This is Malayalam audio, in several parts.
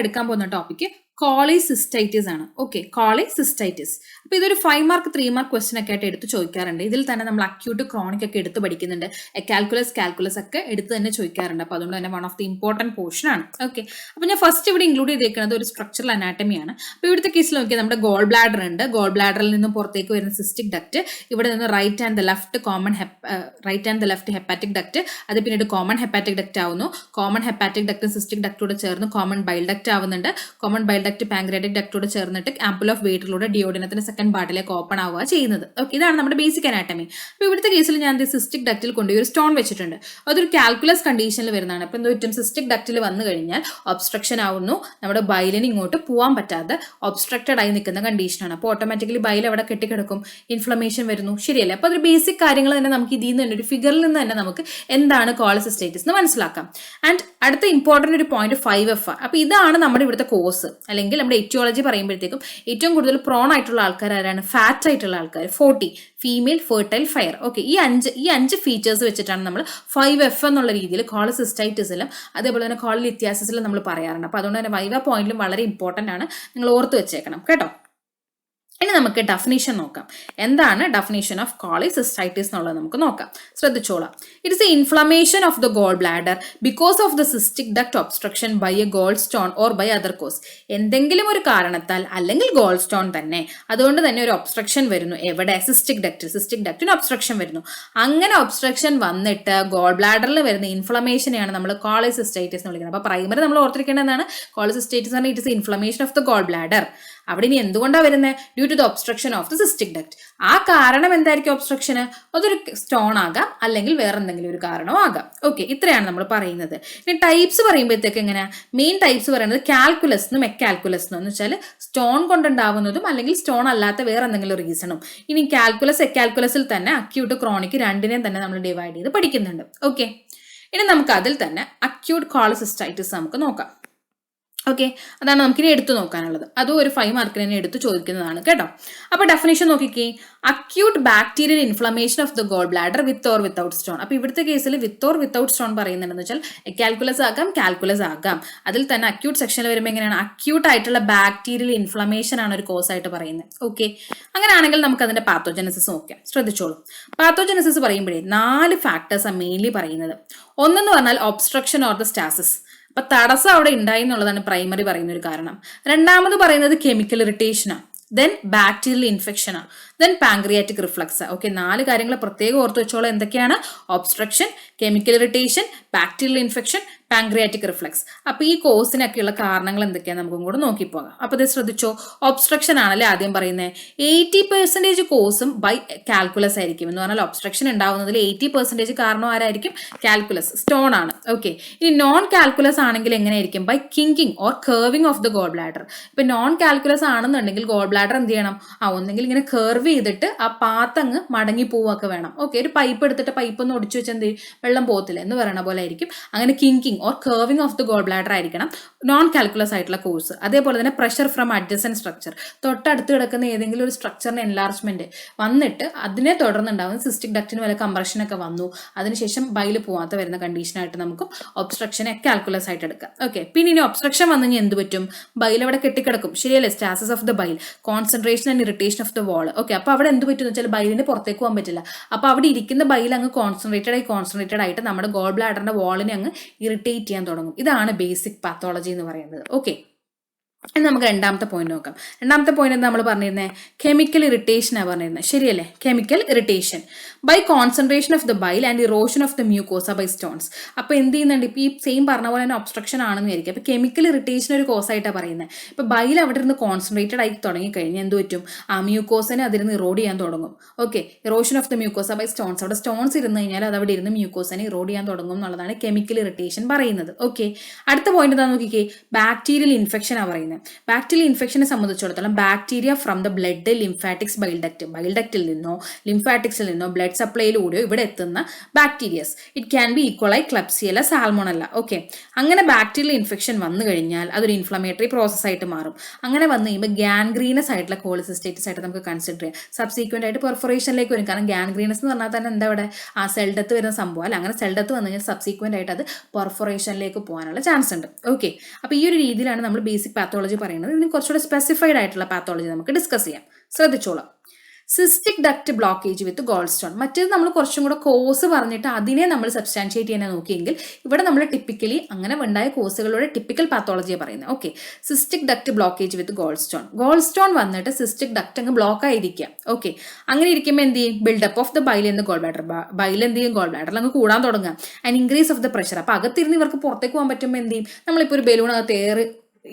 എടുക്കാൻ പോകുന്ന ടോപ്പിക്ക് കോളിസിസ്റ്റൈറ്റിസ് ആണ്. Okay, cholecystitis. അപ്പോൾ ഇതൊരു 5 മാർക്ക് 3 മാർക്ക് ക്വസ്റ്റൻ ഒക്കെ ആയിട്ട് എടുത്ത് ചോദിക്കാറുണ്ട്. ഇതിൽ തന്നെ നമ്മൾ അക്യൂട്ട് ക്രോണിക് ഒക്കെ എടുത്ത് പഠിക്കുന്നുണ്ട്. കാൽക്കുലസ് ഒക്കെ എടുത്ത് തന്നെ ചോദിക്കാറുണ്ട്. അപ്പോൾ അതുകൊണ്ട് തന്നെ one of the important portion ആണ്. ഓക്കെ, അപ്പോൾ ഞാൻ ഫസ്റ്റ് ഇവിടെ ഇൻക്ലൂഡ് ചെയ്തേക്കുന്നത് ഒരു സ്ട്രക്ചറൽ അനാറ്റമിയാണ്. അപ്പോൾ ഇവിടുത്തെ കേസിൽ നോക്കിയാൽ നമ്മുടെ ഗോൾ ബ്ലാഡർ ഉണ്ട്. ഗോൾ ബ്ലാഡറിൽ നിന്നും പുറത്തേക്ക് വരുന്ന സിസ്റ്റിക് ഡക്റ്റ്, ഇവിടെ നിന്ന് right and the left hepatic duct, അത് പിന്നീട് കോമൺ ഹെപ്പാറ്റിക് ഡക്റ്റ് ആവുന്നു. കോമൺ ഹെപ്പാറ്റിക് ഡക്റ്റും സിസ്റ്റിക് ഡക്റ്റോട് ചേർന്ന് കോമൺ ബൈൽ ഡക്റ്റ് ആവുന്നുണ്ട്. കോമൺ ബൈൽ ഡക്റ്റ് പാങ്ക്രിയാറ്റിക് ഡക്റ്റോട് ചേർന്നിട്ട് ആംപിൾ ഓഫ് വെയിറ്റിലൂടെ ഡിയോഡിനത്തിന്റെ സെക്കൻഡ് പാർട്ടിലേക്ക് ഓപ്പൺ ആവുക ചെയ്യുന്നത്. ഓക്കെ, ഇതാണ് നമ്മുടെ ബേസിക് അനാറ്റമി. അപ്പോൾ ഇവിടുത്തെ കേസിൽ ഞാൻ സിസ്റ്റിക് ഡക്റ്റിൽ കൊണ്ടുപോയി ഒരു സ്റ്റോൺ വെച്ചിട്ടുണ്ട്. അതൊരു കാൽക്കുലസ് കണ്ടീഷനിൽ വരുന്നതാണ്. അപ്പോൾ എന്ത് പറ്റും, സിസ്റ്റിക് ഡക്റ്റിൽ വന്നു കഴിഞ്ഞാൽ ഒബ്സ്ട്രക്ഷൻ ആവുന്നു, നമ്മുടെ ബൈലിന് ഇങ്ങോട്ട് പോകാൻ പറ്റാതെ ഒബ്സ്ട്രക്റ്റഡ് ആയി നിൽക്കുന്ന കണ്ടീഷനാണ്. അപ്പോൾ ഓട്ടോമാറ്റിക്കലി ബൈൽ അവിടെ കെട്ടിക്കിടക്കും, ഇൻഫ്ലമേഷൻ വരുന്നു. ശരിയല്ലേ? അപ്പോൾ അതൊരു ബേസിക് കാര്യങ്ങൾ തന്നെ നമുക്ക് ഇതിൽ നിന്ന് തന്നെ ഒരു ഫിഗറിൽ നിന്ന് തന്നെ നമുക്ക് എന്താണ് കോളിസിസ്റ്റൈറ്റിസ് എന്ന് മനസ്സിലാക്കാം. ആൻഡ് അടുത്ത ഇമ്പോർട്ടൻ്റ് ഒരു പോയിന്റ് 5F. അപ്പോൾ ഇതാണ് നമ്മുടെ ഇവിടുത്തെ കോസ്, അല്ലെങ്കിൽ നമ്മുടെ എറ്റിയോളജി പറയുമ്പോഴത്തേക്കും ഏറ്റവും കൂടുതൽ പ്രോൺ ആയിട്ടുള്ള ആൾക്കാർ ആരാണ്? ഫാറ്റ് ആയിട്ടുള്ള ആൾക്കാർ. 40 ഫീമെയിൽ ഫെർട്ടൈൽ ഫയർ. ഓക്കെ, ഈ അഞ്ച് ഫീച്ചേഴ്സ് വെച്ചിട്ടാണ് നമ്മൾ 5F എന്നുള്ള രീതിയിൽ കോളിസിസ്റ്റൈറ്റിസിലും അതേപോലെ തന്നെ കോളിലിത്യാസിസിലും നമ്മൾ പറയാറുണ്ട്. അപ്പോൾ അതുകൊണ്ട് തന്നെ 5 പോയിന്റിലും വളരെ ഇമ്പോർട്ടൻ്റ് ആണ്, നിങ്ങൾ ഓർത്ത് വെച്ചേക്കണം കേട്ടോ. ഇനി നമുക്ക് ഡെഫിനേഷൻ നോക്കാം. എന്താണ് ഡെഫിനേഷൻ ഓഫ് കോളിസിസ്റ്റൈറ്റിസ് എന്നുള്ളത് നമുക്ക് നോക്കാം. ശ്രദ്ധിച്ചോളാം. It is a inflammation of the gall bladder because of the cystic duct obstruction by a gall stone or by other cause. എന്തെങ്കിലും ഒരു കാരണത്താൽ, അല്ലെങ്കിൽ ഗോൾ സ്റ്റോൺ തന്നെ, അതുകൊണ്ട് തന്നെ ഒരു ഒബ്സ്ട്രക്ഷൻ വരുന്നു. എവിടെ? സിസ്റ്റിക് ഡക്റ്റിന് ഒബ്സ്ട്രക്ഷൻ വരുന്നു. അങ്ങനെ ഒബ്സ്ട്രക്ഷൻ വന്നിട്ട് ഗോൾ ബ്ലാഡറിൽ വരുന്ന ഇൻഫ്ലമേഷനെയാണ് നമ്മൾ കോളിസിസ്റ്റൈറ്റിസ് എന്ന് വിളിക്കുന്നത്. അപ്പോൾ പ്രൈമറി നമ്മൾ ഓർത്തിരിക്കേണ്ടതാണ് കോളിസിസ്റ്റൈറ്റിസ് ആണ്. It is inflammation of the gall bladder. അവിടെ ഇനി എന്തുകൊണ്ടാണ് വരുന്നത്? Due to the obstruction of the cystic duct. ആ കാരണം എന്തായിരിക്കും ഒബ്സ്ട്രക്ഷന്? അതൊരു സ്റ്റോൺ ആകാം, അല്ലെങ്കിൽ വേറെ എന്തെങ്കിലും ഒരു കാരണവും ആകാം. ഓക്കെ, ഇത്രയാണ് നമ്മൾ പറയുന്നത്. ഇനി ടൈപ്സ് പറയുമ്പോഴത്തേക്ക് എങ്ങനെയാ? മെയിൻ ടൈപ്സ് പറയുന്നത് കാൽക്കുലസ് എന്നും എക്കാൽക്കുലസ് എന്നും. എന്ന് വെച്ചാൽ സ്റ്റോൺ കൊണ്ടുണ്ടാവുന്നതും അല്ലെങ്കിൽ സ്റ്റോൺ അല്ലാത്ത വേറെ എന്തെങ്കിലും റീസണും. ഇനി കാൽക്കുലസ് എക്കാൽക്കുലസിൽ തന്നെ അക്യൂട്ട് ക്രോണിക് രണ്ടിനെയും തന്നെ നമ്മൾ ഡിവൈഡ് ചെയ്ത് പഠിക്കുന്നുണ്ട്. ഓക്കെ, ഇനി നമുക്ക് അതിൽ തന്നെ അക്യൂട്ട് കോളിസിസ്റ്റൈറ്റിസ് നമുക്ക് നോക്കാം. ഓക്കെ, അതാണ് നമുക്കിനി എടുത്തു നോക്കാനുള്ളത്. അതും ഒരു 5 മാർക്കിന് തന്നെ എടുത്ത് ചോദിക്കുന്നതാണ് കേട്ടോ. അപ്പോൾ ഡെഫിനേഷൻ നോക്കിക്കേ. Acute bacterial inflammation of the gall bladder with or without stone. അപ്പോൾ ഇവിടുത്തെ കേസിൽ വിത്ത് ഓർ വിത്തൗട്ട് സ്റ്റോൺ പറയുന്നുണ്ടെന്ന് വെച്ചാൽ കാൽക്കുലസ് ആകാം, കാൽക്കുലസ് ആകാം. അതിൽ തന്നെ അക്യൂട്ട് സെക്ഷനിൽ വരുമ്പോൾ എങ്ങനെയാണ്? അക്യൂട്ട് ആയിട്ടുള്ള ബാക്ടീരിയൽ ഇൻഫ്ലമേഷൻ ആണ് ഒരു കോസ് ആയിട്ട് പറയുന്നത്. ഓക്കെ, അങ്ങനെയാണെങ്കിൽ നമുക്ക് അതിന്റെ പാത്തോജനസിസ് നോക്കാം. ശ്രദ്ധിച്ചോളൂ. പാത്തോജനസിസ് പറയുമ്പോഴേ 4 ഫാക്ടേഴ്സാണ് മെയിൻലി പറയുന്നത്. ഒന്നെന്ന് പറഞ്ഞാൽ ഒബ്സ്ട്രക്ഷൻ ഓർ ദ സ്റ്റാസിസ്. അപ്പൊ തടസ്സം അവിടെ ഉണ്ടായി എന്നുള്ളതാണ് പ്രൈമറി പറയുന്ന ഒരു കാരണം. രണ്ടാമത് പറയുന്നത് കെമിക്കൽ ഇറിറ്റേഷനാണ്. ദെൻ ബാക്ടീരിയൽ ഇൻഫെക്ഷനാണ്. Then pancreatic reflux. ഓക്കെ, 4 കാര്യങ്ങൾ പ്രത്യേകം ഓർത്ത് വെച്ചോളാം. എന്തൊക്കെയാണ്? Obstruction, chemical irritation, bacterial infection, pancreatic reflux. അപ്പോൾ ഈ കോസിനൊക്കെയുള്ള കാരണങ്ങൾ എന്തൊക്കെയാണ് നമുക്കും കൂടെ നോക്കിപ്പോകാം. അപ്പോൾ ഇത് ശ്രദ്ധിച്ചോ. ഒബ്സ്ട്രക്ഷൻ ആണല്ലേ ആദ്യം പറയുന്നത്. 80% കോസും ബൈ കാൽക്കുലസ് ആയിരിക്കും. എന്ന് പറഞ്ഞാൽ ഒബ്സ്ട്രക്ഷൻ ഉണ്ടാവുന്നതിൽ 80% കാരണം ആരായിരിക്കും? കാൽക്കുലസ്, സ്റ്റോൺ ആണ്. ഓക്കെ, ഇനി നോൺ കാൽക്കുലസ് ആണെങ്കിൽ എങ്ങനെയായിരിക്കും? By kinking or curving of the gall bladder. ഇപ്പൊ നോൺ കാൽക്കുലസ് ആണെന്നുണ്ടെങ്കിൽ ഗോൾ ബ്ലാഡർ എന്ത് ചെയ്യണം? ഒന്നെങ്കിൽ ഇങ്ങനെ കർവ് ചെയ്തിട്ട് ആ പാത്തങ്ങ് മടങ്ങി പോവുകയൊക്കെ വേണം. ഓക്കെ, ഒരു പൈപ്പ് എടുത്തിട്ട് പൈപ്പ് ഒന്ന് ഒടിച്ചു വെച്ചാൽ എന്ത് വെള്ളം പോകത്തില്ല എന്ന് പറയണ പോലെ ആയിരിക്കും. അങ്ങനെ kinking or curving of the gall bladder ആയിരിക്കണം നോൺ കാൽക്കുലസ് ആയിട്ടുള്ള കോഴ്സ്. അതേപോലെ തന്നെ പ്രഷർ ഫ്രം അഡ്ജസൻറ്റ് സ്ട്രക്ചർ. തൊട്ടടുത്ത് കിടക്കുന്ന ഏതെങ്കിലും ഒരു സ്ട്രക്ചറിന് എൻലാർജ്മെന്റ് വന്നിട്ട് അതിനെ തുടർന്നുണ്ടാകുന്ന സിസ്റ്റിക് ഡക്റ്റിന് വല്ല കംപ്രഷനൊക്കെ വന്നു, അതിനുശേഷം ബൈല് പോവാത്ത വരുന്ന കണ്ടീഷനായിട്ട് നമുക്കും ഒബ്സ്ട്രക്ഷനെ കാൽക്കുലസ് ആയിട്ട് എടുക്കാം. ഓക്കെ, പിന്നെ ഇനി ഒബ്സ്ട്രക്ഷൻ വന്നു കഴിഞ്ഞാൽ എന്ത് പറ്റും? ബൈൽ അവിടെ കെട്ടിക്കിടക്കും. ശരിയല്ലേ? Stasis of the bile, concentration and irritation of the wall. Okay, അപ്പോൾ അവിടെ എന്ത് പറ്റും എന്ന് വെച്ചാൽ ബൈലിന് പുറത്തേക്ക് പോകാൻ പറ്റില്ല. അപ്പോൾ അവിടെ ഇരിക്കുന്ന ബൈൽ അങ്ങ് കോൺസെൻട്രേറ്റഡ് ആയിട്ട് നമ്മുടെ ഗോൾ ബ്ലാഡറിന്റെ വാളിനെ അങ്ങ് ഇറിറ്റേറ്റ് ചെയ്യാൻ തുടങ്ങും. ഇതാണ് ബേസിക് പാത്തോളജി എന്ന് പറയുന്നത്. ഓക്കെ, ഇനി നമുക്ക് രണ്ടാമത്തെ പോയിന്റ് നോക്കാം. രണ്ടാമത്തെ പോയിന്റ് എന്താ നമ്മൾ പറഞ്ഞിരുന്നത്? കെമിക്കൽ ഇറിറ്റേഷനാണ് പറഞ്ഞിരുന്നത്. ശരിയല്ലേ? Chemical irritation by concentration of the bile and erosion of the mucosa by stones. അപ്പോൾ എന്ത് ചെയ്യുന്നുണ്ട്? ഇപ്പോൾ ഈ സെയിം പറഞ്ഞ പോലെ തന്നെ ഒബ്സ്ട്രക്ഷൻ ആണെന്ന് വിചാരിക്കും. അപ്പോൾ കെമിക്കൽ ഇറിറ്റേഷൻ ഒരു കോസായിട്ടാണ് പറയുന്നത്. ഇപ്പോൾ ബൈൽ അവിടെ ഇരുന്ന് കോൺസെൻട്രേറ്റഡ് ആയി തുടങ്ങിക്കഴിഞ്ഞാൽ എന്ത് പറ്റും? മ്യൂക്കോസനെ അതിരുന്ന് ഇറോഡ് ചെയ്യാൻ തുടങ്ങും. Okay, erosion of the mucosa by stones. അവിടെ സ്റ്റോൺസ് ഇരുന്ന് കഴിഞ്ഞാൽ അത് അവിടെ ഇരുന്ന് മ്യൂക്കോസനെ ഇറോഡ് ചെയ്യാൻ തുടങ്ങും എന്നുള്ളതാണ് കെമിക്കൽ ഇറിറ്റേഷൻ പറയുന്നത്. ഓക്കെ, അടുത്ത പോയിന്റ് എന്താ നോക്കിക്കേ. ബാക്ടീരിയൽ ഇൻഫെക്ഷൻ ആണ് പറയുന്നത്. പറയുന്നത്. ബാക്ടീരിയൽ ഇൻഫെക്ഷനെ സംബന്ധിച്ചിടത്തോളം bacteria from the blood lymphatics ബൈൽഡക്റ്റിൽ നിന്നോ ലിംഫാറ്റിക്സിൽ നിന്നോ ബ്ലഡ് സപ്ലൈയിലൂടെയോ ഇവിടെ എത്തുന്ന ബാക്ടീരിയസ്. ഇറ്റ് ക്യാൻ ബി ഈക്വലായി ക്ലബ്സിയല്ല സാൽമോണല്ല. ഓക്കെ, അങ്ങനെ ബാക്ടീരിയൽ ഇൻഫെക്ഷൻ വന്നു കഴിഞ്ഞാൽ അതൊരു ഇൻഫ്ലമേറ്ററി പ്രോസസ് ആയിട്ട് മാറും. അങ്ങനെ വന്നു കഴിയുമ്പോൾ ഗാൻഗ്രീനസ് ആയിട്ടുള്ള കോളിസിസ്റ്റൈറ്റിസ് ആയിട്ട് നമുക്ക് കൺസിഡർ ചെയ്യാം. സബ്സീക്വന്റ് ആയിട്ട് പെർഫറേഷനിലേക്ക് വരും. കാരണം ഗാൻഗ്രീനസ് എന്ന് പറഞ്ഞാൽ തന്നെ എന്താ ഇവിടെ സെൽ ഡെത്ത് വരുന്ന സംഭവം അല്ല. അങ്ങനെ സെൽ ഡെത്ത് വന്നു കഴിഞ്ഞാൽ സബ്സീക്വന്റ് ആയിട്ട് അത് പെർഫറേഷനിലേക്ക് പോകാനുള്ള ചാൻസ് ഉണ്ട്. ഓക്കെ, അപ്പോൾ ഈ ഒരു രീതിയിലാണ് നമ്മൾ ബേസിക് പാത്തോളജി പറയുന്നത്. ഇതിന് കുറച്ചുകൂടെ സ്പെസിഫൈഡ് ആയിട്ടുള്ള പാത്തോളജി നമുക്ക് ഡിസ്കസ് ചെയ്യാം. ശ്രദ്ധിച്ചോളാം. സിസ്റ്റിക് ഡക്ട് ബ്ലോക്കേജ് വിത്ത് ഗോൾഡ് സ്റ്റോൺ. മറ്റേത് നമ്മൾ കുറച്ചും കൂടെ കോസ് പറഞ്ഞിട്ട് അതിനെ നമ്മൾ സബ്സ്റ്റാൻഷിയേറ്റ് ചെയ്യാൻ നോക്കിയെങ്കിൽ ഇവിടെ നമ്മൾ ടിപ്പിക്കലി അങ്ങനെ ഉണ്ടായ കോസുകളുടെ ടിപ്പിക്കൽ പാത്തോളജിയാണ് പറയുന്നത്. ഓക്കെ, സിസ്റ്റിക് ഡക്ട് ബ്ലോക്കേജ് വിത്ത് ഗോൾഡ് സ്റ്റോൺ വന്നിട്ട് സിസ്റ്റിക് ഡക്ട് അങ്ങ് ബ്ലോക്ക് ആയിരിക്കുക. ഓക്കെ, അങ്ങനെ ഇരിക്കുമ്പോൾ എന്ത് ചെയ്യും? ബിൽഡപ്പ് ഓഫ് ദ ബൈൽ എന്ന് ഗോൾ ബ്ലാഡർ എന്ത് ചെയ്യും? ഗോൾ ബ്ലാഡറിൽ അങ്ങ് കൂടാൻ തുടങ്ങുക. And increase of the pressure. അപ്പോൾ അകത്തിരുന്ന് ഇവർക്ക് പുറത്തേക്ക് പോകാൻ പറ്റുമ്പോൾ എന്ത് ചെയ്യും? നമ്മളിപ്പോൾ ഒരു ബലൂണകത്ത്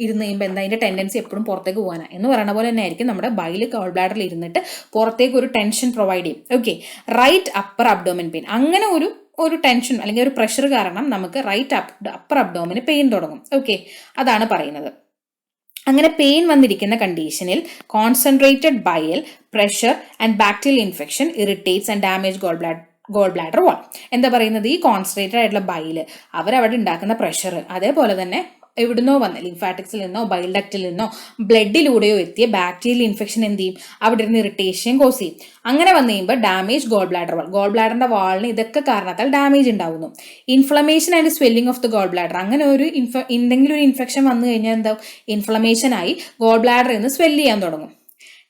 ഇരുന്ന് കഴിയുമ്പോൾ എന്താ അതിൻ്റെ ടെൻഡൻസി എപ്പോഴും പുറത്തേക്ക് പോകാനാണ് എന്ന് പറയുന്ന പോലെ തന്നെ ആയിരിക്കും നമ്മുടെ ബൈല് ഗോൾ ബ്ലാഡറിൽ ഇരുന്നിട്ട് പുറത്തേക്ക് ഒരു ടെൻഷൻ പ്രൊവൈഡ് ചെയ്യും. Okay, right upper abdomen pain. അങ്ങനെ ഒരു ടെൻഷൻ അല്ലെങ്കിൽ ഒരു പ്രഷർ കാരണം നമുക്ക് റൈറ്റ് അപ്പർ അബ്ഡോമിന് പെയിൻ തുടങ്ങും. ഓക്കെ, അതാണ് പറയുന്നത്. അങ്ങനെ പെയിൻ വന്നിരിക്കുന്ന കണ്ടീഷനിൽ concentrated bile pressure and bacterial infection irritates and damage gall bladder wall. എന്താ പറയുന്നത്? ഈ കോൺസെൻട്രേറ്റഡ് ആയിട്ടുള്ള ബൈൽ അവരവിടെ ഉണ്ടാക്കുന്ന പ്രഷർ, അതേപോലെ തന്നെ എവിടുന്നോ വന്ന ലിംഫാറ്റിക്സിൽ നിന്നോ ബൈൽഡക്റ്റിൽ നിന്നോ ബ്ലഡിലൂടെയോ എത്തിയ ബാക്ടീരിയൽ ഇൻഫെക്ഷൻ എന്ത് ചെയ്യും? അവിടെ ഇരുന്ന് ഇറിറ്റേഷൻ കോസ് ചെയ്യും. അങ്ങനെ വന്നു കഴിയുമ്പോൾ ഡാമേജ് ഗോൾ ബ്ലാഡറിന്റെ വാളിന് ഇതൊക്കെ കാരണത്താൽ ഡാമേജ് ഉണ്ടാവുന്നു. Inflammation and swelling of the gall bladder. അങ്ങനെ എന്തെങ്കിലും ഒരു ഇൻഫെക്ഷൻ വന്നു കഴിഞ്ഞാൽ എന്താ? ഇൻഫ്ലമേഷനായി ഗോൾ ബ്ലാഡറിൽ നിന്ന് സ്വെല്ല് ചെയ്യാൻ തുടങ്ങും.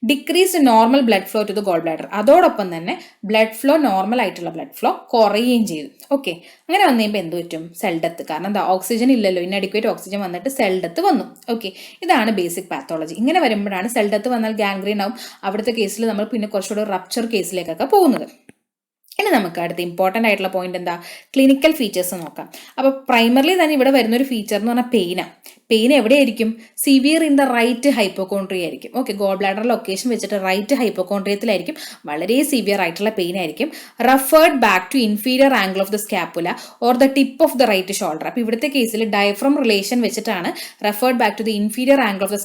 Decrease normal blood flow to the gall bladder. അതോടൊപ്പം തന്നെ ബ്ലഡ് ഫ്ലോ, നോർമൽ ആയിട്ടുള്ള ബ്ലഡ് ഫ്ലോ കുറയുകയും ചെയ്തു. ഓക്കെ, അങ്ങനെ വന്നു കഴിയുമ്പോൾ എന്ത് പറ്റും? Cell death. കാരണം എന്താ? ഓക്സിജൻ ഇല്ലല്ലോ, ഇൻഅഡിക്വേറ്റ് ഓക്സിജൻ വന്നിട്ട് സെൽ ഡെത്ത് വന്നു. ഓക്കെ, ഇതാണ് ബേസിക് പാത്തോളജി. ഇങ്ങനെ വരുമ്പോഴാണ് സെൽ ഡെത്ത് വന്നാൽ ഗാംഗ്രീൻ ആവും. അവിടുത്തെ കേസിൽ നമ്മൾ പിന്നെ കുറച്ചുകൂടെ റപ്ചർ കേസിലേക്കൊക്കെ പോകുന്നത്. ഇനി നമുക്ക് അടുത്ത ഇമ്പോർട്ടൻ്റ് ആയിട്ടുള്ള പോയിന്റ് എന്താ? ക്ലിനിക്കൽ ഫീച്ചേഴ്സ് നോക്കാം. അപ്പോൾ പ്രൈമറിലി തന്നെ ഇവിടെ വരുന്നൊരു ഫീച്ചർ എന്ന് പറഞ്ഞാൽ പെയിനാണ്. പെയിൻ എവിടെയായിരിക്കും? Severe in the right hypochondria ആയിരിക്കും. ഓക്കെ, ഗോൾ ബ്ലാഡർ ലൊക്കേഷൻ വെച്ചിട്ട് റൈറ്റ് ഹൈപ്പോകോൺട്രിയത്തിലായിരിക്കും വളരെ സിവിയർ ആയിട്ടുള്ള പെയിൻ ആയിരിക്കും. Referred back to inferior angle of the scapula or the tip of the right shoulder. അപ്പോൾ ഇവിടുത്തെ കേസിൽ ഡയഫ്രം റിലേഷൻ വെച്ചിട്ടാണ് referred back to the inferior angle of the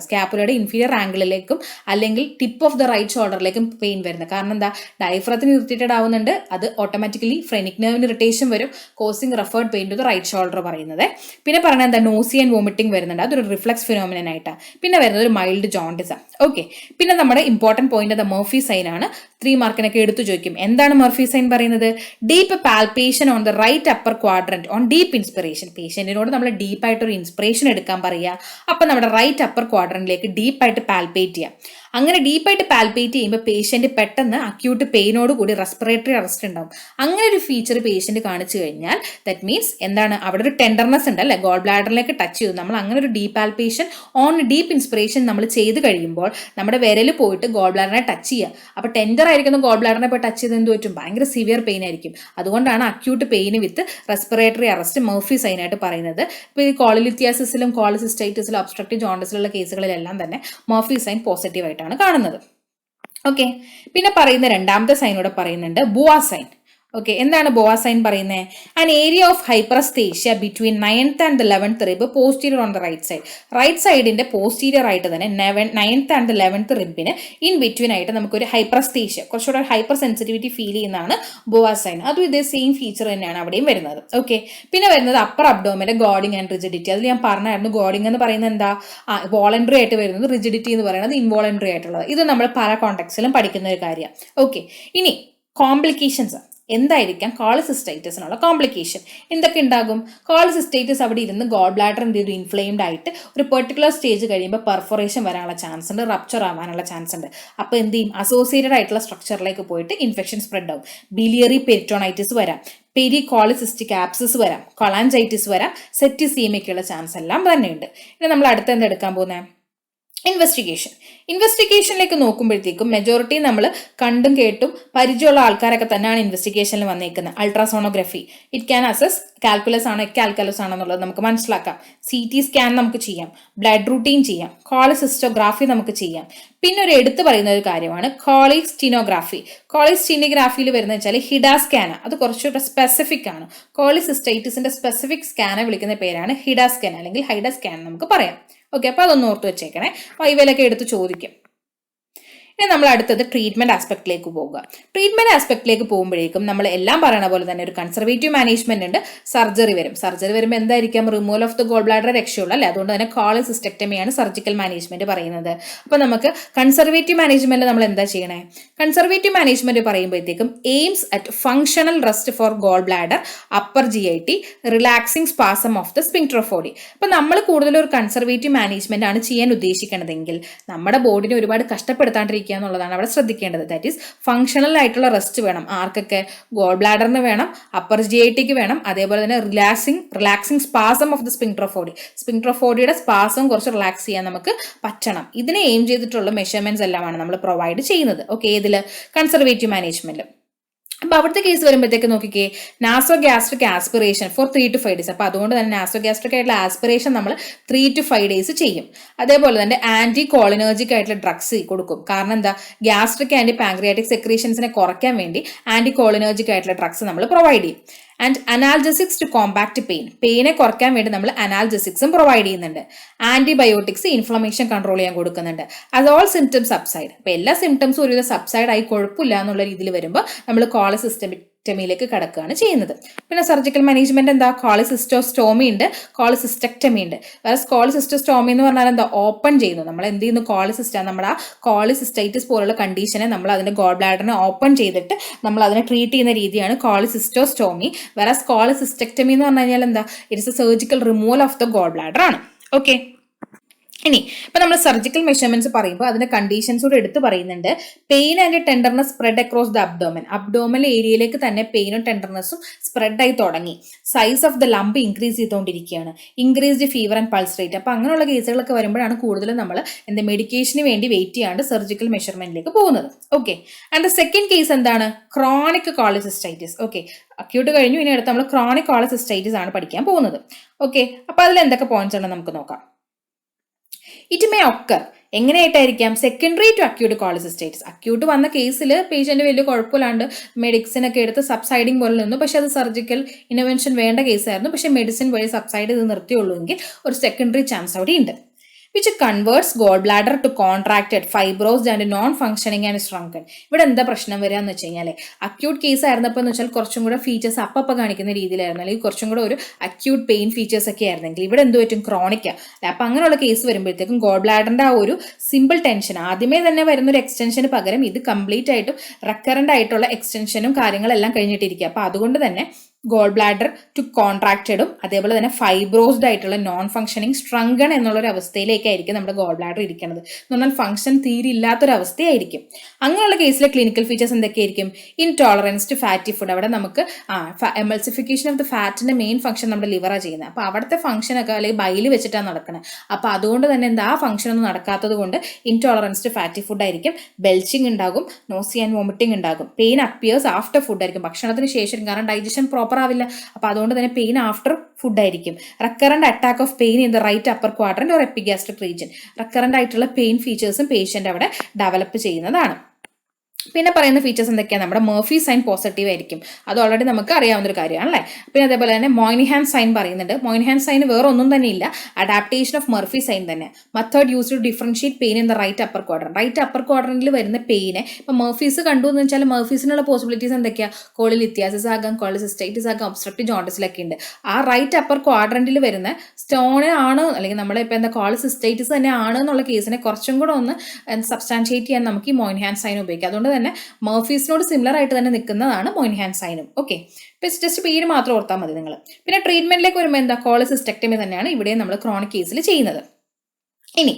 സ്കാപ്പുലയുടെ ഇൻഫീരിയർ ആംഗിളിലേക്കും അല്ലെങ്കിൽ ടിപ്പ് ഓഫ് ദ റൈറ്റ് ഷോൾഡറിലേക്കും പെയിൻ വരുന്നത്. കാരണം എന്താ? ഡയഫ്രത്തിന് ഇറിറ്റേറ്റഡ് ആവുന്നുണ്ട്. അത് ഓട്ടോമാറ്റിക്കലി ഫ്രെനിക് നെർവിന് ഇറിറ്റേഷൻ വരും, causing referred pain to the right shoulder പറയുന്നത്. പിന്നെ പറയുന്നത് എന്താ? നോസി ആൻഡ് വോമിറ്റിംഗ് വരുന്നുണ്ട്. അതൊരു റിഫ്ലക്സ് ഫിനോമിനൻ ആയിട്ടാണ്. പിന്നെ വരുന്നത് ഒരു മൈൽഡ് ജോണ്ടിസ് ആണ്. ഓക്കെ, പിന്നെ നമ്മുടെ important point the Murphy sign ആണ്. 3 മാർക്കിനൊക്കെ എടുത്തു ചോദിക്കും. എന്താണ് മർഫി സൈൻ പറയുന്നത്? Deep palpation on the right upper quadrant on deep inspiration. പേഷ്യന്റിനോട് നമ്മൾ ഡീപ്പായിട്ട് ഒരു ഇൻസ്പിറേഷൻ എടുക്കാൻ പറയുക. അപ്പം നമ്മുടെ റൈറ്റ് അപ്പർ ക്വാഡ്രന്റിലേക്ക് ഡീപ്പായിട്ട് പാൽപേറ്റ് ചെയ്യാം. അങ്ങനെ ഡീപ്പായിട്ട് പാൽപേറ്റ് ചെയ്യുമ്പോൾ പേഷ്യന്റ് പെട്ടെന്ന് അക്യൂട്ട് പെയിനോട് കൂടി റെസ്പിറേറ്ററി അറസ്റ്റ് ഉണ്ടാവും. അങ്ങനെ ഒരു ഫീച്ചർ പേഷ്യന്റ് കാണിച്ചു കഴിഞ്ഞാൽ ദാറ്റ് മീൻസ് എന്താണ്? അവിടെ ഒരു ടെൻഡർനെസ് ഉണ്ട് അല്ലെ, ഗോൾ ബ്ലാഡറിലേക്ക് ടച്ച് ചെയ്തു. നമ്മൾ അങ്ങനെ ഒരു deep palpation on deep inspiration നമ്മൾ ചെയ്ത് കഴിയുമ്പോൾ നമ്മുടെ വിരൽ പോയിട്ട് ഗോൾ ബ്ലാഡറിനെ ടച്ച് ചെയ്യുക. അപ്പോൾ ടെൻഡർ ആയിരിക്കുന്ന ഗോൾ ബ്ലാഡറിനെ പോയി ടച്ച് ചെയ്ത് എന്ത് പറ്റും? ഭയങ്കര സിവിയർ പെയിൻ ആയിരിക്കും. അതുകൊണ്ടാണ് അക്യൂട്ട് പെയിൻ വിത്ത് റെസ്പിറേറ്ററി അറസ്റ്റ് മർഫി സൈൻ ആയിട്ട് പറയുന്നത്. ഇപ്പോൾ ഈ കോളിലിത്യാസിസിലും കോളിസിസ്റ്റൈറ്റിസിലും ഒബ്സ്ട്രക്റ്റീവ് ജോണ്ടിസിലുള്ള കേസുകളിലെല്ലാം തന്നെ മർഫി സൈൻ പോസിറ്റീവ് ആയിട്ടാണ് കാണുന്നത്. ഓക്കെ, പിന്നെ പറയുന്ന രണ്ടാമത്തെ സൈനോടെ പറയുന്നുണ്ട് ബുവാ സൈൻ. ഓക്കെ, എന്താണ് ബുവാ സൈൻ പറയുന്നത്? An area of hyperaesthesia between 9th and 11th rib posterior on the right side. Right സൈഡിന്റെ പോസ്റ്റീരിയർ ആയിട്ട് തന്നെ 9th and 11th റിബിന് in between ആയിട്ട് നമുക്കൊരു ഹൈപ്പറസ്തേഷ്യ, കുറച്ചുകൂടെ ഹൈപ്പർ സെൻസിറ്റിവിറ്റി ഫീൽ ചെയ്യുന്നതാണ് ബുവാ സൈൻ. അതും ഇതേ സെയിം ഫീച്ചർ തന്നെയാണ് അവിടെയും വരുന്നത്. ഓക്കെ, പിന്നെ വരുന്നത് അപ്പർ അബ്ഡോമിന്റെ ഗോഡിങ് ആൻഡ് റിജിഡിറ്റി. അതിൽ ഞാൻ പറഞ്ഞായിരുന്നു ഗോഡിങ് എന്ന് പറയുന്നത് എന്താ? വോളണ്ടറി ആയിട്ട് വരുന്നത്, റിജിഡിറ്റി എന്ന് പറയുന്നത് ഇൻവോളണ്ടറി ആയിട്ടുള്ളത്. ഇത് നമ്മൾ പല കോണ്ടെക്സ്റ്റിലും പഠിക്കുന്ന ഒരു കാര്യമാണ്. ഓക്കെ, ഇനി കോംപ്ലിക്കേഷൻസ് എന്തായിരിക്കാം കോളിസിസ്റ്റൈറ്റിസിനുള്ള കോംപ്ലിക്കേഷൻ? എന്തൊക്കെ ഉണ്ടാകും? കോളിസിസ്റ്റൈറ്റിസ് അവിടെ ഇരുന്ന് ഗോൾ ബ്ലാഡർ എന്ത് ചെയ്തു? ഇൻഫ്ലെയിംഡ് ആയിട്ട് ഒരു പെർട്ടിക്കുലർ സ്റ്റേജ് കഴിയുമ്പോൾ പെർഫോറേഷൻ വരാനുള്ള ചാൻസ് ഉണ്ട്, റപ്ചർ ആവാനുള്ള ചാൻസ് ഉണ്ട്. അപ്പോൾ എന്ത് ചെയ്യും? അസോസിയേറ്റഡ് ആയിട്ടുള്ള സ്ട്രക്ചറിലേക്ക് പോയിട്ട് ഇൻഫെക്ഷൻ സ്പ്രെഡ് ആവും. ബിലിയറി പെരിറ്റോണൈറ്റിസ് വരാം, പെരികോളിസിസ്റ്റിക് ആപ്സിസ് വരാം, കൊളാൻജൈറ്റിസ് വരാം, സെപ്റ്റിസീമയ്ക്കുള്ള ചാൻസ് എല്ലാം തന്നെയുണ്ട്. ഇനി നമ്മൾ അടുത്ത് എന്താ എടുക്കാൻ പോകുന്നത്? ഇൻവെസ്റ്റിഗേഷനിലേക്ക് നോക്കുമ്പോഴത്തേക്കും മെജോറിറ്റി നമ്മൾ കണ്ടും കേട്ടും പരിചയമുള്ള ആൾക്കാരൊക്കെ തന്നെയാണ് ഇൻവെസ്റ്റിഗേഷനിൽ വന്നേക്കുന്നത്. Ultrasonography, it can assess calculus ആണോ എക്കാൽക്കുലസ് ആണോ എന്നുള്ളത് നമുക്ക് മനസ്സിലാക്കാം. CT സ്കാൻ നമുക്ക് ചെയ്യാം, ബ്ലഡ് റൂട്ടീൻ ചെയ്യാം, കോളിസിസ്റ്റോഗ്രാഫി നമുക്ക് ചെയ്യാം. പിന്നെ ഒരു എടുത്തു പറയുന്ന ഒരു കാര്യമാണ് കോളിസ്റ്റീനോഗ്രാഫി. കോളിസ്റ്റീനോഗ്രാഫിയിൽ വരുന്നത് വെച്ചാൽ ഹിഡാ സ്കാന. അത് കുറച്ചുകൂടെ സ്പെസിഫിക് ആണ്. കോളിസിസ്റ്റൈറ്റിസിന്റെ സ്പെസിഫിക് സ്കാനെ വിളിക്കുന്ന പേരാണ് ഹിഡാ സ്കാൻ അല്ലെങ്കിൽ ഹൈഡാ സ്കാൻ നമുക്ക് പറയാം. ഓക്കെ, അപ്പോൾ അതൊന്ന് ഓർത്ത് വെച്ചേക്കണേ. വൈവയിലൊക്കെ എടുത്ത് ചോദിക്കും. ഇനി നമ്മൾ അടുത്തത് ട്രീറ്റ്മെന്റ് ആസ്പെക്റ്റിലേക്ക് പോകുക. ട്രീറ്റ്മെന്റ് ആസ്പെക്റ്റിലേക്ക് പോകുമ്പോഴേക്കും നമ്മൾ എല്ലാം പറയണ പോലെ തന്നെ ഒരു കൺസർവേറ്റീവ് മാനേജ്മെന്റ് ഉണ്ട്, സർജറി വരും. സർജറി വരുമ്പോൾ എന്തായിരിക്കാം? Removal of the gall bladder രക്ഷയുള്ളൂ അല്ലേ? അതുകൊണ്ട് തന്നെ കോളിസിസ്റ്റക്ടമിയാണ് സർജിക്കൽ മാനേജ്മെന്റ് പറയുന്നത്. അപ്പോൾ നമുക്ക് കൺസർവേറ്റീവ് മാനേജ്മെന്റ് നമ്മൾ എന്താ ചെയ്യണേ? കൺസർവേറ്റീവ് മാനേജ്മെന്റ് പറയുമ്പോഴത്തേക്കും aims at functional rest for gall bladder, upper GIT, relaxing spasm of the sphincter of body. അപ്പോൾ നമ്മൾ കൂടുതലും ഒരു കൺസർവേറ്റീവ് മാനേജ്മെന്റ് ആണ് ചെയ്യാൻ ഉദ്ദേശിക്കുന്നതെങ്കിൽ നമ്മുടെ ബോഡിനെ ഒരുപാട് കഷ്ടപ്പെടുത്താണ്ടിരിക്കുക എന്നുള്ളതാണ് അവിടെ ശ്രദ്ധിക്കേണ്ടത്. ദാറ്റ് ഈസ് ഫങ്ഷണൽ ആയിട്ടുള്ള റെസ്റ്റ് വേണം. ആർക്കൊക്കെ? ഗോൾ ബ്ലാഡറിന് വേണം, അപ്പർ GITക്ക് വേണം, അതേപോലെ തന്നെ relaxing spasm of the sphincter of body. Sphincter of ബോഡിയുടെ സ്പാസം കുറച്ച് റിലാക്സ് ചെയ്യാൻ നമുക്ക് പറ്റണം. ഇതിനെ എയിം ചെയ്തിട്ടുള്ള മെഷർമെന്റ്സ് എല്ലാമാണ് നമ്മൾ പ്രൊവൈഡ് ചെയ്യുന്നത്. ഓക്കെ, ഏതിൽ? Conservative management. അപ്പോൾ അവിടുത്തെ കേസ് വരുമ്പോഴത്തേക്ക് നോക്കിക്കേ, നാസോ gastric aspiration four 3 to 5 days. അപ്പോൾ അതുകൊണ്ട് തന്നെ നാസോ ഗ്യാസ്ട്രിക് ആയിട്ടുള്ള ആസ്പിറേഷൻ നമ്മൾ 3 to 5 days ചെയ്യും. അതേപോലെ തന്നെ ആന്റി കോളിനർജിക് ആയിട്ടുള്ള ഡ്രഗ്സ് കൊടുക്കും. കാരണം എന്താ? ഗ്യാസ്ട്രിക് ആൻഡ് പാങ്ക്രിയാറ്റിക് സെക്രീഷൻസിനെ കുറയ്ക്കാൻ വേണ്ടി ആന്റി കോളിനർജിക് ആയിട്ടുള്ള ഡ്രഗ്സ് നമ്മൾ പ്രൊവൈഡ് ചെയ്യും. ആൻഡ് അനാൽജസിക്സ് ടു കോമ്പാക്ട് പെയിനെ കുറയ്ക്കാൻ വേണ്ടി നമ്മൾ അനാൽജസിക്സും പ്രൊവൈഡ് ചെയ്യുന്നുണ്ട്. ആന്റിബയോട്ടിക്സ് ഇൻഫ്ലമേഷൻ കൺട്രോൾ ചെയ്യാൻ കൊടുക്കുന്നുണ്ട്. അത് ഓൾ സിംറ്റംസ് സബ്സൈഡ്. അപ്പോൾ എല്ലാ സിംറ്റംസും ഒരുവിധ സബ്സൈഡ് ആയി കുഴപ്പമില്ല എന്നുള്ള രീതിയിൽ വരുമ്പോൾ നമ്മൾ കോളിസിസ്റ്റമിലേക്ക് കടക്കുകയാണ് ചെയ്യുന്നത്. പിന്നെ സർജിക്കൽ മാനേജ്മെന്റ് എന്താ? കോളിസിസ്റ്റോസ്റ്റോമി ഉണ്ട്, കോളിസിസ്റ്റക്ടമി ഉണ്ട്. വേറെ കോളിസിസ്റ്റോസ്റ്റോമി എന്ന് പറഞ്ഞാൽ എന്താ? ഓപ്പൺ ചെയ്യുന്നു. നമ്മൾ എന്ത് ചെയ്യുന്നു? നമ്മുടെ ആ കോളിസിസ്റ്റൈറ്റിസ് പോലുള്ള കണ്ടീഷനെ നമ്മൾ അതിന്റെ ഗോൾ ബ്ലാഡറിനെ ഓപ്പൺ ചെയ്തിട്ട് നമ്മൾ അതിനെ ട്രീറ്റ് ചെയ്യുന്ന രീതിയാണ് കോളിസിസ്റ്റോസ്റ്റോമി. വേറെ കോളിസിസ്റ്റക്ടമി എന്ന് പറഞ്ഞു കഴിഞ്ഞാൽ എന്താ? It's A surgical removal of the gall bladder ആണ്. ഓക്കെ, ഇനി ഇപ്പൊ നമ്മൾ സർജിക്കൽ മെഷർമെന്റ്സ് പറയുമ്പോൾ അതിന്റെ കണ്ടീഷൻസ് കൂടെ എടുത്ത് പറയുന്നുണ്ട്. Pain and tenderness spread across the abdomen ഏരിയയിലേക്ക് തന്നെ പെയിനും ടെൻഡർനെസ്സും സ്പ്രെഡ് ആയി തുടങ്ങി. Size of the lump increase ചെയ്തുകൊണ്ടിരിക്കുകയാണ്. Increased fever and pulse rate. അപ്പൊ അങ്ങനെയുള്ള കേസുകളൊക്കെ വരുമ്പോഴാണ് കൂടുതലും നമ്മൾ മെഡിക്കേഷന് വേണ്ടി വെയിറ്റ് ചെയ്യാണ്ട് സർജിക്കൽ മെഷർമെന്റിലേക്ക് പോകുന്നത്. Okay, and the second case എന്താണ്? Chronic cholecystitis. ഓക്കെ, അക്യൂട്ട് കഴിഞ്ഞു, ഇനി അടുത്ത് നമ്മൾ ക്രോണിക് കോളിസിസ്റ്റൈറ്റിസ് ആണ് പഠിക്കാൻ പോകുന്നത്. ഓക്കെ, അപ്പൊ അതിൽ എന്തൊക്കെ പോയിന്റ്സ് ഉണ്ടെന്ന് നമുക്ക് നോക്കാം. It may occur. എങ്ങനെയായിട്ടായിരിക്കാം? Secondary to acute cholecystitis. Acute വന്ന കേസിൽ പേഷ്യന്റ് വലിയ കുഴപ്പമില്ലാണ്ട് മെഡിസിൻ ഒക്കെ എടുത്ത് സബ്സൈഡിങ് പോലെ നിന്നു. പക്ഷെ അത് സർജിക്കൽ ഇന്റർവെൻഷൻ വേണ്ട കേസായിരുന്നു. പക്ഷെ മെഡിസിൻ വഴി സബ്സൈഡ് ചെയ്ത് നിർത്തിയുള്ളൂ എങ്കിൽ ഒരു സെക്കൻഡറി ചാൻസ് അവിടെ ഉണ്ട്. which converts gallbladder to contracted, fibrosed and non-functioning and shrunken. ഇവിടെ എന്താ പ്രശ്നം വരിക എന്ന് വെച്ച് കഴിഞ്ഞാൽ അക്യൂട്ട് കേസ് ആയിരുന്നപ്പോൾ എന്ന് വെച്ചാൽ കുറച്ചും കൂടെ ഫീച്ചേഴ്സ് അപ്പം കാണിക്കുന്ന രീതിയിലായിരുന്നു, അല്ലെങ്കിൽ കുറച്ചും കൂടെ ഒരു അക്യൂട്ട് പെയിൻ ഫീച്ചേഴ്സ് ഒക്കെ ആയിരുന്നെങ്കിൽ ഇവിടെ എന്ത് പറ്റും? ക്രോണിക്കാ. അപ്പം അങ്ങനെയുള്ള കേസ് വരുമ്പോഴത്തേക്കും ഗോൾ ബ്ലാഡറിന്റെ ആ ഒരു സിമ്പിൾ ടെൻഷൻ ആദ്യമേ തന്നെ വരുന്ന ഒരു എക്സ്റ്റൻഷന് പകരം ഇത് കംപ്ലീറ്റ് ആയിട്ടും റെക്കറന്റ് ആയിട്ടുള്ള എക്സ്റ്റൻഷനും കാര്യങ്ങളെല്ലാം കഴിഞ്ഞിട്ടിരിക്കുക. അപ്പം അതുകൊണ്ട് തന്നെ ഗോൾ ബ്ലാഡർ ടു കോൺട്രാക്റ്റഡും അതേപോലെ തന്നെ ഫൈബ്രോസ്ഡ് ആയിട്ടുള്ള നോൺ ഫംഗ്ഷനിങ് സ്ട്രങ്കൺ എന്നുള്ളൊരു അവസ്ഥയിലേക്കായിരിക്കും നമ്മുടെ ഗോൾ ബ്ലാഡർ ഇരിക്കുന്നത്. എന്ന് പറഞ്ഞാൽ ഫംഗ്ഷൻ തീരെ ഇല്ലാത്തൊരവസ്ഥയായിരിക്കും. അങ്ങനെയുള്ള കേസിലെ ക്ലിനിക്കൽ ഫീച്ചേഴ്സ് എന്തൊക്കെയായിരിക്കും? Intolerance to fatty food. അവിടെ നമുക്ക് എമൾസിഫിക്കേഷൻ ഓഫ് ദ ഫാറ്റിന്റെ മെയിൻ ഫംഗ്ഷൻ നമ്മുടെ ലിവറാണ് ചെയ്യുന്നത്. അപ്പോൾ അവിടുത്തെ ഫംഗ്ഷനൊക്കെ അല്ലെങ്കിൽ ബൈല് വെച്ചിട്ടാണ് നടക്കുന്നത്. അപ്പോൾ അതുകൊണ്ട് തന്നെ എന്താ ആ ഫംഗ്ഷൻ ഒന്നും നടക്കാത്തത് കൊണ്ട് ഇൻടോളറൻസ് ടു ഫാറ്റി ഫുഡ് ആയിരിക്കും. ബെൽച്ചിങ് ഉണ്ടാകും, നോസിയ ആൻഡ് വോമിറ്റിംഗ് ഉണ്ടാകും. പെയിൻ അപ്പിയേഴ്സ് ആഫ്റ്റർ ഫുഡ് ആയിരിക്കും, ഭക്ഷണത്തിന് ശേഷം, കാരണം ഡൈജഷൻ പ്രോപ്പർ ആവില്ല. അപ്പൊ അതുകൊണ്ട് തന്നെ പെയിൻ ആഫ്റ്റർ ഫുഡ് ആയിരിക്കും. Recurrent attack of pain in the right upper quadrant or epigastric region. Recurrent ആയിട്ടുള്ള പെയിൻ ഫീച്ചേഴ്സും പേഷ്യന്റ് അവിടെ ഡെവലപ്പ് ചെയ്യുന്നതാണ്. പിന്നെ പറയുന്ന ഫീച്ചേഴ്സ് എന്തൊക്കെയാണ്? നമ്മുടെ മെർഫി സൈൻ പോസിറ്റീവ് ആയിരിക്കും. അത് ഓൾറെഡി നമുക്ക് അറിയാവുന്ന ഒരു കാര്യമാണ് അല്ലേ. പിന്നെ അതേപോലെ തന്നെ മോയ്നിഹാൻ സൈൻ പറയുന്നുണ്ട്. മോയ്നിഹാൻ സൈൻ വേറെ ഒന്നും തന്നെ ഇല്ല, അഡാപ്റ്റേഷൻ ഓഫ് മെർഫി സൈൻ തന്നെ. Method use to differentiate pain in the right upper quadrant. Right upper ക്വാഡ്രന്റിൽ വരുന്ന പെയിനെ ഇപ്പം മെർഫീസ് കണ്ടു എന്ന് വെച്ചാൽ മെർഫീസിനുള്ള പോസിബിലിറ്റീസ് എന്തൊക്കെയാണ്? കോളിലിത്യാസിസ് ആകാം, കോളിസിസ്റ്റൈറ്റിസ് ആകാം, ഒബ്സ്ട്രക്റ്റീവ് ജോണ്ടിസിലൊക്കെ ഉണ്ട്. ആ റൈറ്റ് അപ്പർ ക്വാഡ്രന്റിൽ വരുന്ന സ്റ്റോൺ ആണ്, അല്ലെങ്കിൽ നമ്മുടെ ഇപ്പം എന്താ കോളിസിസ്റ്റൈറ്റിസ് തന്നെ ആണ് എന്നുള്ള കേസിനെ കുറച്ചും കൂടെ ഒന്ന് സബ്സ്റ്റാൻഷിയേറ്റ് ചെയ്യാൻ നമുക്ക് ഈ മോയ്നിഹാൻ സൈൻ ഉപയോഗിക്കാം. അതുകൊണ്ട് തന്നെ മെർഫീസിനോട് സിമിലർ ആയിട്ട് തന്നെ നിൽക്കുന്നതാണ് മോയ്നിഹാൻ സൈനും. ഓക്കെ, ജസ്റ്റ് പേര് മാത്രം ഓർത്താൽ മതി നിങ്ങൾ. പിന്നെ ട്രീറ്റ്മെന്റിലേക്ക് വരുമ്പോൾ എന്താ? കോളിസിസ്റ്റക്ടമി തന്നെയാണ് ഇവിടെ നമ്മൾ ക്രോണിക് കേസിൽ ചെയ്യുന്നത്. ഇനി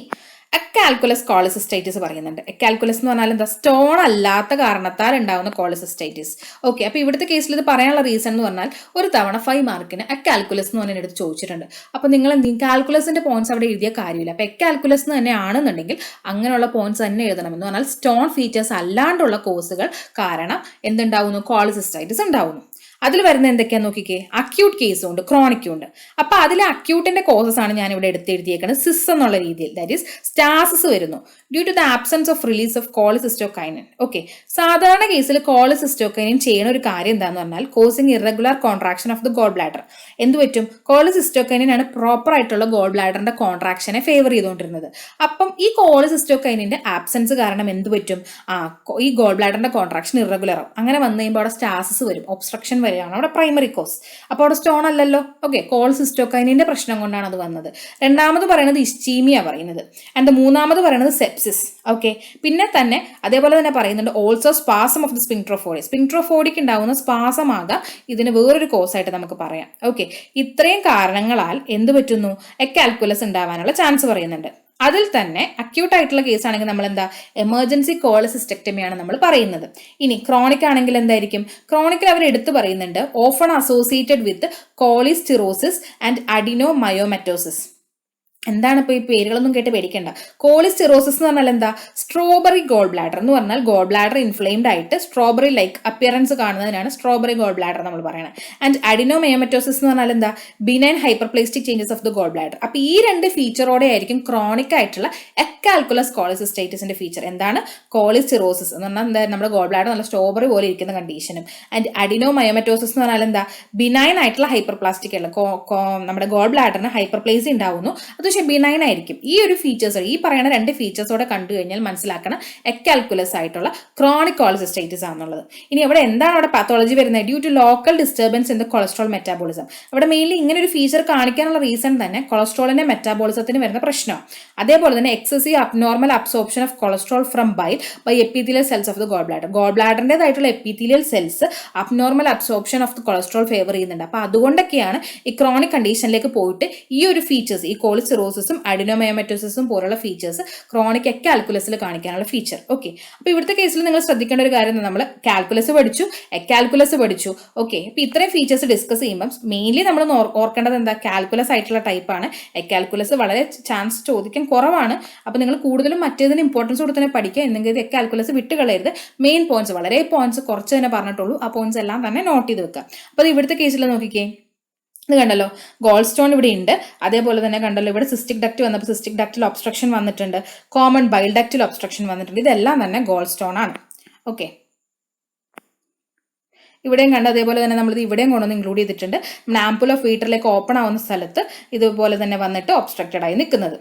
അക്കാൽക്കുലസ് കോളിസിസ്റ്റൈറ്റിസ് പറയുന്നുണ്ട്. അക്കാൽക്കുലസ് എന്ന് പറഞ്ഞാൽ എന്താ? സ്റ്റോൺ അല്ലാത്ത കാരണത്താൽ ഉണ്ടാകുന്ന കോളിസിസ്റ്റൈറ്റിസ്. ഓക്കെ, അപ്പോൾ ഇവിടുത്തെ കേസിൽ ഇത് പറയാനുള്ള റീസൺ എന്ന് പറഞ്ഞാൽ ഒരു തവണ 5 മാർക്കിന് അക്കാൽക്കുലസ് എന്ന് പറഞ്ഞ എടുത്ത് ചോദിച്ചിട്ടുണ്ട്. അപ്പോൾ നിങ്ങൾ എന്ത് ചെയ്യും? കാൽക്കുലസിന്റെ പോയിന്റ്സ് അവിടെ എഴുതിയ കാര്യമില്ല. അപ്പോൾ അക്കാൽക്കുലസ് തന്നെ ആണെന്നുണ്ടെങ്കിൽ അങ്ങനെയുള്ള പോയിന്റ്സ് തന്നെ എഴുതണം. എന്ന് പറഞ്ഞാൽ സ്റ്റോൺ ഫീച്ചേഴ്സ് അല്ലാണ്ടുള്ള കോഴ്സുകൾ കാരണം എന്തുണ്ടാവുന്നു? കോളിസിസ്റ്റൈറ്റിസ് ഉണ്ടാവുന്നു. അതിൽ വരുന്ന എന്തൊക്കെയാന്ന് നോക്കിക്കേ, അക്യൂട്ട് കേസും ഉണ്ട്, ക്രോണിക്കും ഉണ്ട്. അപ്പൊ അതിൽ അക്യൂട്ടിന്റെ കോസസ് ആണ് ഞാൻ ഇവിടെ എഴുതിയേക്കുന്നത് സിസ് എന്നുള്ള രീതിയിൽ. ദാറ്റ് ഈസ് സ്റ്റാസിസ് വരുന്നു due to the absence of release of cholecystokinin. Okay, സാധാരണ കേസിൽ കോളിസിസ്റ്റോകൈനിൻ ചെയ്യുന്ന ഒരു കാര്യം എന്താന്ന് പറഞ്ഞാൽ causing irregular contraction of the gall bladder. എന്ത് പറ്റും, കോളിസിസ്റ്റോകൈനിൻ ആണ് പ്രോപ്പർ ആയിട്ടുള്ള ഗോൾ ബ്ലാഡറിന്റെ കോൺട്രാക്ഷനെ ഫേവർ ചെയ്തുകൊണ്ടിരുന്നത്. അപ്പം ഈ കോളിസിസ്റ്റോകൈനിന്റെ ആബ്സെൻസ് കാരണം എന്ത് പറ്റും, ഈ ഗോൾ ബ്ലാഡറിന്റെ കോൺട്രാക്ഷൻ ഇറഗുലർ ആവും. അങ്ങനെ വന്നു കഴിയുമ്പോൾ അവിടെ സ്റ്റാസിസ് വരും, ഒബ്സ്ട്രക്ഷൻ വരികയാണ് അവിടെ പ്രൈമറി കോസ്. അപ്പോൾ അവിടെ സ്റ്റോൺ അല്ലല്ലോ. ഓക്കെ, കോളിസിസ്റ്റോകൈനിന്റെ പ്രശ്നം കൊണ്ടാണ് അത് വന്നത്. രണ്ടാമത് പറയുന്നത് ഇസ്ചീമിയ പറയുന്നത്. ആൻഡ് മൂന്നാമത് പറയുന്നത് സെപ്സിസ്. ഓക്കെ, പിന്നെ തന്നെ അതേപോലെ തന്നെ പറയുന്നുണ്ട് ഓൾസോ സ്പാസം ഓഫ് ദ സ്പിങ്ട്രോഫോഡി. സ്പിങ്ട്രോഫോഡിക്ക് ഉണ്ടാകുന്ന സ്പാസം ആകാം ഇതിന് വേറൊരു കോസായിട്ട് നമുക്ക് പറയാം. ഓക്കെ, ഇത്രയും കാരണങ്ങളാൽ എന്ത് പറ്റുന്നു, എക്കാൽക്കുലസ് ഉണ്ടാവാനുള്ള ചാൻസ് പറയുന്നുണ്ട്. അതിൽ തന്നെ അക്യൂട്ട് ആയിട്ടുള്ള കേസ് ആണെങ്കിൽ നമ്മൾ എന്താ, എമർജൻസി കോളിസിസ്റ്റെക്ടമിയാണ് നമ്മൾ പറയുന്നത്. ഇനി ക്രോണിക് ആണെങ്കിൽ എന്തായിരിക്കും, ക്രോണിക്കിൽ അവർ എടുത്തു പറയുന്നുണ്ട് ഓഫൺ അസോസിയേറ്റഡ് വിത്ത് കോളിസ്റ്റിറോസിസ് ആൻഡ് അഡിനോമയോമറ്റോസിസ്. എന്താണ് ഇപ്പോൾ ഈ പേരുകളൊന്നും കേട്ട് പേടിക്കേണ്ട. കോളിസ്റ്റിറോസിസ് എന്ന് പറഞ്ഞാൽ എന്താ, സ്ട്രോബറി ഗോൾ ബ്ലാഡർ എന്ന് പറഞ്ഞാൽ ഗോൾ ബ്ലാഡർ ഇൻഫ്ലെയിംഡ് ആയിട്ട് സ്ട്രോബറി ലൈക്ക് അപ്പിയറൻസ് കാണുന്നതിനാണ് സ്ട്രോബറി ഗോൾ ബ്ലാഡർ നമ്മൾ പറയുന്നത്. ആൻഡ് അഡിനോമയോമറ്റോസിസ് എന്ന് പറഞ്ഞാൽ എന്താ, benign hyperplastic changes of the gall bladder. അപ്പോൾ ഈ രണ്ട് ഫീച്ചറോടെ ആയിരിക്കും ക്രോണിക് ആയിട്ടുള്ള എക്കാൽക്കുലസ് കോളിസിസ്റ്റൈറ്റിസിന്റെ ഫീച്ചർ. എന്താണ്, കോളിസ്റ്റിറോസിസ് എന്ന് പറഞ്ഞാൽ എന്താ, നമ്മുടെ ഗോൾ ബ്ലാഡർ നല്ല സ്ട്രോബറി പോലെ ഇരിക്കുന്ന കണ്ടീഷനും. ആൻഡ് അഡിനോമയോമറ്റോസിസ് എന്ന് പറഞ്ഞാൽ എന്താ, ബിനൈൻ ആയിട്ടുള്ള ഹൈപ്പർപ്ലാസ്റ്റിക് ഉള്ള നമ്മുടെ ഗോൾ ബ്ലാഡറിന് ഹൈപ്പർപ്ലേസി ഉണ്ടാവുന്നു, അത് പക്ഷേ ബിനൈൻ ആയിരിക്കും. ഈ ഒരു ഫീച്ചേഴ്സ്, ഈ പറയുന്ന രണ്ട് ഫീച്ചേഴ്സോടെ കണ്ടു കഴിഞ്ഞാൽ മനസ്സിലാക്കണം എക്കാൽക്കുലസ് ആയിട്ടുള്ള ക്രോണിക് കോളിസിസ്റ്റൈറ്റിസ് ആണെന്നുള്ളത്. ഇനി അവിടെ എന്താണ് അവിടെ പാത്തോളജി വരുന്നത്, due to local disturbance in the cholesterol metabolism. അവിടെ മെയിൻലി ഇങ്ങനെ ഒരു ഫീച്ചർ കാണിക്കാനുള്ള റീസൺ തന്നെ കൊളസ്ട്രോളിന്റെ മെറ്റാബോളിസത്തിന് വരുന്ന പ്രശ്നമാണ്. അതേപോലെ തന്നെ excessive abnormal absorption of cholesterol from bile by epithelial cells of the gall bladder. Gall ബ്ലാഡറിൻ്റെതായിട്ടുള്ള epithelial cells abnormal absorption of the cholesterol favour ചെയ്യുന്നുണ്ട്. അപ്പോൾ അതുകൊണ്ടൊക്കെയാണ് ഈ ക്രോണിക് കണ്ടീഷനിലേക്ക് പോയിട്ട് ഈ ഒരു ഫീച്ചേഴ്സ്, ഈ കോളിസിറോസിസും അഡിനോമയോമറ്റോസിസും പോലുള്ള ഫീച്ചേഴ്സ് ക്രോണിക് എക്കാൽക്കുലസിൽ കാണിക്കാനുള്ള ഫീച്ചർ. ഓക്കെ, അപ്പോൾ ഇവിടുത്തെ കേസിൽ നിങ്ങൾ ശ്രദ്ധിക്കേണ്ട ഒരു കാര്യം, നമ്മൾ കാൽക്കുലസ് പഠിച്ചു, എക്കാൽക്കുലസ് പഠിച്ചു. ഓക്കെ, അപ്പോൾ ഇത്രയും ഫീച്ചേഴ്സ് ഡിസ്കസ് ചെയ്യുമ്പം മെയിൻലി നമ്മൾ ഓർക്കേണ്ടത് എന്താ, കാൽക്കുലസ് ആയിട്ടുള്ള ടൈപ്പാണ്. എക്കാൽക്കുലസ് വളരെ ചാൻസ് ചോദിക്കാൻ കുറവാണ്. അപ്പോൾ നിങ്ങൾ കൂടുതലും മറ്റേതിന് ഇമ്പോർട്ടൻസ് കൊടുത്ത് തന്നെ പഠിക്കുക. എന്നെങ്കിൽ എക്കാൽക്കുലസ് വിട്ട് കളയരുത്. മെയിൻ പോയിന്റ്സ്, വളരെ പോയിന്റ്സ് കുറച്ച് തന്നെ പറഞ്ഞിട്ടുള്ളൂ, ആ പോയിന്റ്സ് എല്ലാം തന്നെ നോട്ട് ചെയ്ത് വെക്കുക. അപ്പോൾ ഇവിടുത്തെ കേസിൽ നോക്കിക്കേ, ഇത് കണ്ടല്ലോ, ഗോൾ സ്റ്റോൺ ഇവിടെ ഉണ്ട്. അതേപോലെ തന്നെ കണ്ടല്ലോ ഇവിടെ സിസ്റ്റിക് ഡക്റ്റ് വന്നപ്പോൾ സിസ്റ്റിക് ഡക്റ്റിൽ ഒബ്സ്ട്രക്ഷൻ വന്നിട്ടുണ്ട്, കോമൺ ബൈൽ ഡക്റ്റിൽ ഒബ്സ്ട്രക്ഷൻ വന്നിട്ടുണ്ട്. ഇതെല്ലാം തന്നെ ഗോൾ സ്റ്റോൺ ആണ്. ഓക്കെ, ഇവിടെയും കണ്ട് അതേപോലെ തന്നെ നമ്മളിത് ഇവിടെയും കൊണ്ടുവന്ന് ഇൻക്ലൂഡ് ചെയ്തിട്ടുണ്ട്. നമ്മുടെ ആംപുൽ ഓഫ് വീട്ടറിലേക്ക് ഓപ്പൺ ആവുന്ന സ്ഥലത്ത് ഇതുപോലെ തന്നെ വന്നിട്ട് ഒബ്സ്ട്രക്റ്റഡ് ആയി നിൽക്കുന്നത്.